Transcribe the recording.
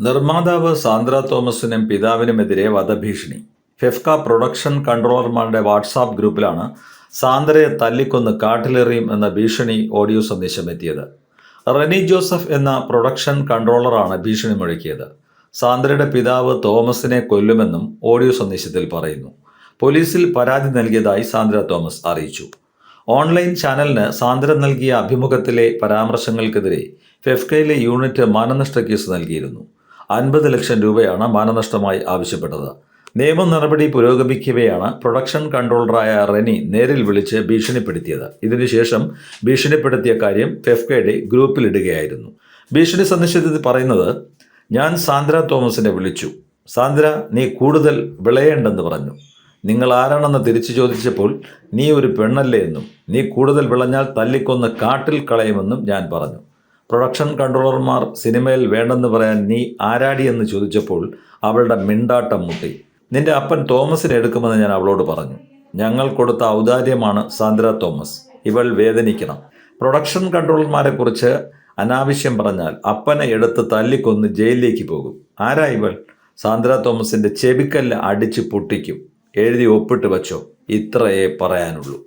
നിർമ്മാതാവ് സാന്ദ്ര തോമസിനും പിതാവിനുമെതിരെ വധഭീഷണി. FEFKA production കൺട്രോളർമാരുടെ WhatsApp ഗ്രൂപ്പിലാണ് സാന്ദ്രയെ തല്ലിക്കൊന്ന് കാട്ടിലെറിയും എന്ന ഭീഷണി ഓഡിയോ സന്ദേശം എത്തിയത്. റെനി ജോസഫ് എന്ന പ്രൊഡക്ഷൻ കൺട്രോളറാണ് ഭീഷണി മുഴക്കിയത്. സാന്ദ്രയുടെ പിതാവ് തോമസിനെ കൊല്ലുമെന്നും ഓഡിയോ സന്ദേശത്തിൽ പറയുന്നു. പോലീസിൽ പരാതി നൽകിയതായി സാന്ദ്ര തോമസ് അറിയിച്ചു. ഓൺലൈൻ ചാനലിന് സാന്ദ്ര നൽകിയ അഭിമുഖത്തിലെ പരാമർശങ്ങൾക്കെതിരെ ഫെഫ്കയിലെ യൂണിറ്റ് മാനനഷ്ട കേസ് നൽകിയിരുന്നു. 50 ലക്ഷം രൂപയാണ് മാനനഷ്ടമായി ആവശ്യപ്പെട്ടത്. നിയമ നടപടി പുരോഗമിക്കവെയാണ് പ്രൊഡക്ഷൻ കൺട്രോളറായ റെനി നേരിൽ വിളിച്ച് ഭീഷണിപ്പെടുത്തിയത്. ഇതിനുശേഷം ഭീഷണിപ്പെടുത്തിയ കാര്യം ഫെഫ്കയുടെ ഗ്രൂപ്പിലിടുകയായിരുന്നു. ഭീഷണി സന്ദേശത്തിൽ പറയുന്നത്, ഞാൻ സാന്ദ്ര തോമസിനെ വിളിച്ചു. സാന്ദ്ര, നീ കൂടുതൽ വിളയേണ്ടെന്ന് പറഞ്ഞു. നിങ്ങൾ ആരാണെന്ന് തിരിച്ചു ചോദിച്ചപ്പോൾ നീ ഒരു പെണ്ണല്ലേ എന്നും നീ കൂടുതൽ വിളഞ്ഞാൽ തല്ലിക്കൊന്ന് കാട്ടിൽ കളയുമെന്നും ഞാൻ പറഞ്ഞു. പ്രൊഡക്ഷൻ കൺട്രോളർമാർ സിനിമയിൽ വേണ്ടെന്ന് പറയാൻ നീ ആരാടിയെന്ന് ചോദിച്ചപ്പോൾ അവളുടെ മിണ്ടാട്ടം മുട്ടി. നിന്റെ അപ്പൻ തോമസിനെ എടുക്കുമെന്ന് ഞാൻ അവളോട് പറഞ്ഞു. ഞങ്ങൾ കൊടുത്ത ഔദാര്യമാണ് സാന്ദ്ര തോമസ്. ഇവൾ വേദനിക്കണം. പ്രൊഡക്ഷൻ കൺട്രോളർമാരെക്കുറിച്ച് അനാവശ്യം പറഞ്ഞാൽ അപ്പനെ എടുത്ത് തല്ലിക്കൊന്ന് ജയിലിലേക്ക് പോകും. ആരാ ഇവൾ? സാന്ദ്ര തോമസിൻ്റെ ചെവിക്കല്ല് അടിച്ച് പൊട്ടിക്കും. എഴുതി ഒപ്പിട്ട് വച്ചോ. ഇത്രയേ പറയാനുള്ളൂ.